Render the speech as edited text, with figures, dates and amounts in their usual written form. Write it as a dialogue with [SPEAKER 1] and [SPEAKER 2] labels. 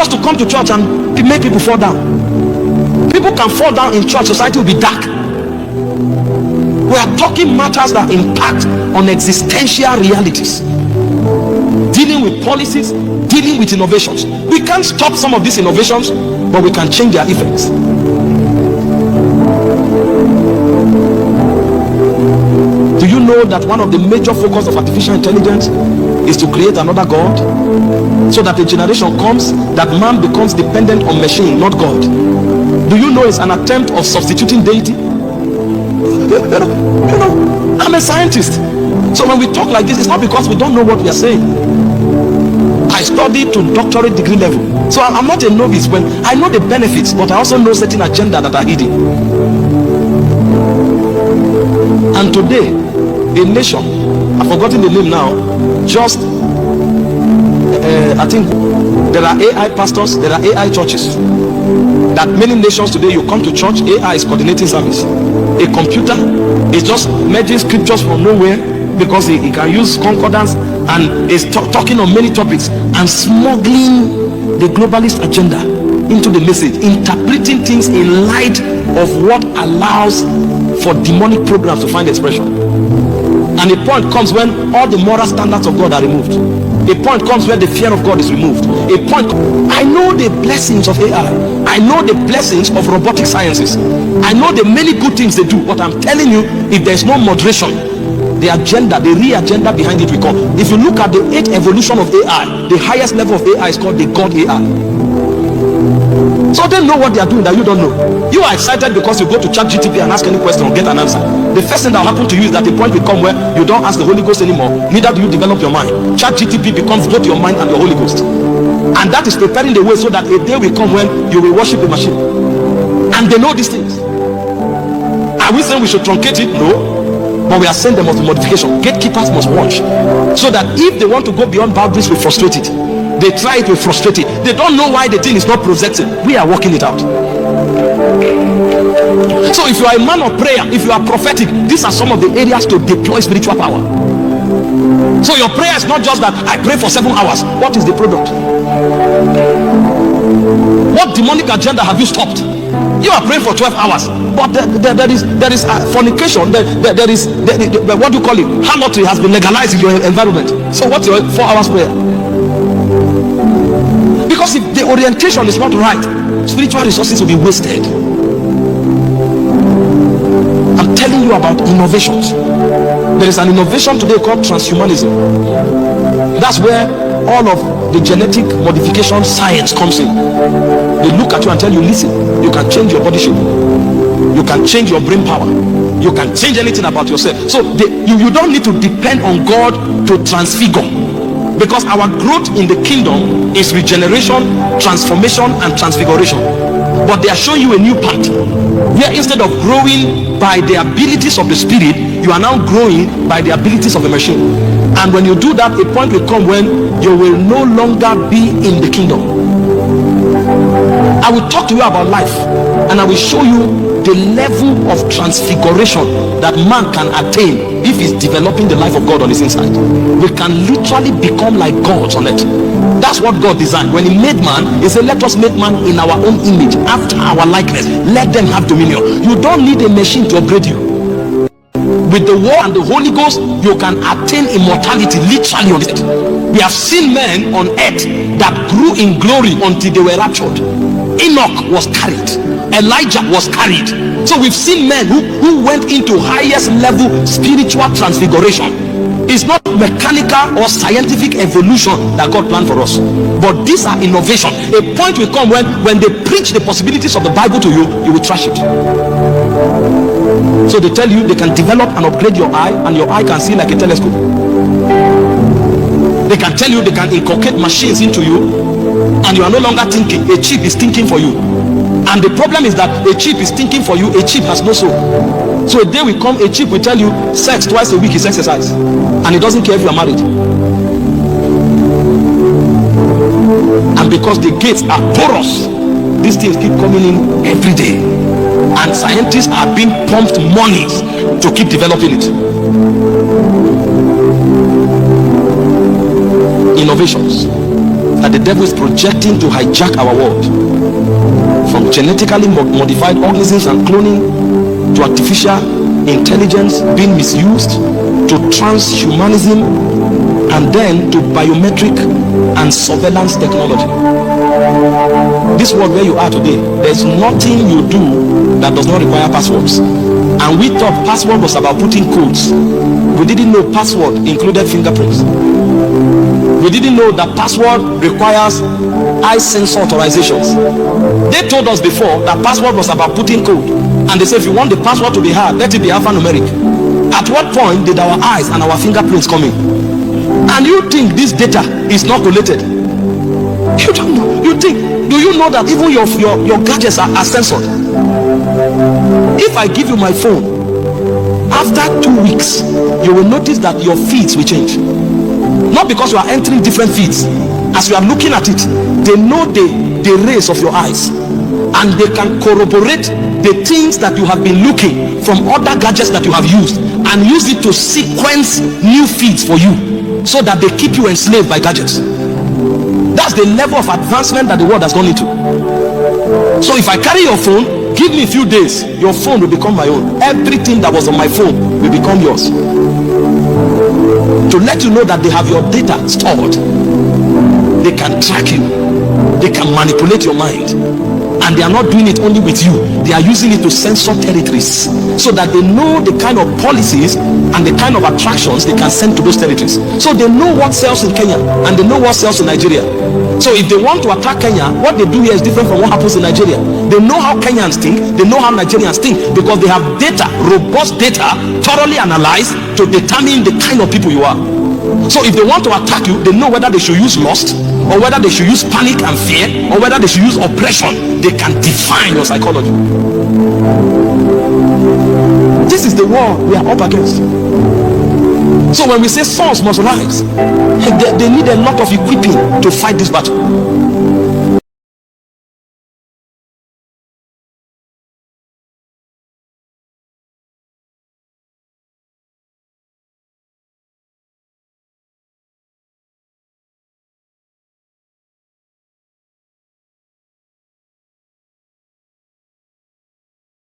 [SPEAKER 1] just to come to church and make people fall down. People can fall down in church, society will be dark. We are talking matters that impact on existential realities, dealing with policies, dealing with innovations. We can't stop some of these innovations, but we can change their effects. Do you know that one of the major focus of artificial intelligence is to create another God, so that a generation comes that man becomes dependent on machine, not God? Do you know it's an attempt of substituting deity? You know, I'm a scientist, so when we talk like this, it's not because we don't know what we are saying. I studied to doctorate degree level, so I'm not a novice. When I know the benefits, but I also know certain agenda that are hidden. And today, a nation, I've forgotten the name now, just I think there are AI pastors, there are AI churches, that many nations today, you come to church, AI is coordinating service. A computer is just merging scriptures from nowhere, because he can use concordance and is talking on many topics and smuggling the globalist agenda into the message, interpreting things in light of what allows for demonic programs to find expression. And a point comes when all the moral standards of God are removed. A point comes where the fear of God is removed. A point, I know the blessings of AI, I know the blessings of robotic sciences, I know the many good things they do, but I'm telling you, if there's no moderation, the agenda, the real agenda behind it will come. If you look at the 8th evolution of AI, the highest level of AI is called the God AI. So they know what they are doing that you don't know. You are excited because you go to ChatGPT and ask any question or get an answer. The first thing that will happen to you is that the point will come where you don't ask the Holy Ghost anymore, neither do you develop your mind. ChatGPT becomes both your mind and your Holy Ghost, and that is preparing the way so that a day will come when you will worship the machine. And they know these things. Are we saying we should truncate it? No, but we are saying there must be modification. Gatekeepers must watch, so that if they want to go beyond boundaries, we frustrate it. They try it, we frustrate it. They don't know why the thing is not processing. We are working it out. So if you are a man of prayer, if you are prophetic, these are some of the areas to deploy spiritual power. So your prayer is not just that I pray for 7 hours. What is the product? What demonic agenda have you stopped? You are praying for 12 hours, but there is fornication. There is what do you call it? Harlotry has been legalized in your environment. So what's your 4 hours prayer? Because if the orientation is not right, spiritual resources will be wasted. I'm telling you about innovations. There is an innovation today called transhumanism. That's where all of the genetic modification science comes in. They look at you and tell you, listen, you can change your body shape, you can change your brain power, you can change anything about yourself. So you don't need to depend on God to transfigure, because our growth in the kingdom is regeneration, transformation, and transfiguration. But they are showing you a new path, where instead of growing by the abilities of the spirit, you are now growing by the abilities of the machine. And when you do that, a point will come when you will no longer be in the kingdom. I will talk to you about life, and I will show you the level of transfiguration that man can attain if he's developing the life of God on his inside. We can literally become like gods on it. That's what God designed. When he made man, he said, let us make man in our own image, after our likeness. Let them have dominion. You don't need a machine to upgrade you. With the word and the Holy Ghost, you can attain immortality literally on it. We have seen men on earth that grew in glory until they were raptured. Enoch was carried, Elijah was carried. So we've seen men who went into highest level spiritual transfiguration. It's not mechanical or scientific evolution that God planned for us, but these are innovation. A point will come when they preach the possibilities of the Bible to you, you will trash it. So they tell you they can develop and upgrade your eye, and your eye can see like a telescope. They can tell you they can inculcate machines into you, and you are no longer thinking. A chip is thinking for you. And the problem is that a chip is thinking for you. A chip has no soul. So a day will come, a chip will tell you sex twice a week is exercise, and it doesn't care if you are married. And because the gates are porous, these things keep coming in every day, and scientists are being pumped monies to keep developing it. Innovations. that the devil is projecting to hijack our world, from genetically modified organisms and cloning to artificial intelligence being misused, to transhumanism, and then to biometric and surveillance technology. This world where you are today, there's nothing you do that does not require passwords. And we thought password was about putting codes. We didn't know password included fingerprints. We didn't know that password requires eye sensor authorizations. They told us before that password was about putting code, and they said if you want the password to be hard, let it be alphanumeric. At what point did our eyes and our fingerprints come in? And you think this data is not related? You don't know. You think, do you know that even your gadgets are censored? If I give you my phone, after 2 weeks you will notice that your feeds will change. Not because you are entering different feeds. As you are looking at it, they know the rays of your eyes, and they can corroborate the things that you have been looking from other gadgets that you have used, and use it to sequence new feeds for you, so that they keep you enslaved by gadgets. That's the level of advancement that the world has gone into. So if I carry your phone, give me a few days, your phone will become my own. Everything that was on my phone will become yours. To let you know that they have your data stored. They can track you. They can manipulate your mind. And they are not doing it only with you. They are using it to censor territories, so that they know the kind of policies and the kind of attractions they can send to those territories. So they know what sells in Kenya, and they know what sells in Nigeria. So if they want to attack Kenya, what they do here is different from what happens in Nigeria. They know how Kenyans think, they know how Nigerians think, because they have data, robust data, thoroughly analyzed to determine the kind of people you are. So if they want to attack you, they know whether they should use lust, or whether they should use panic and fear, or whether they should use oppression. They can define your psychology. This is the war we are up against. So when we say sons must rise, they need a lot of equipping to fight this battle.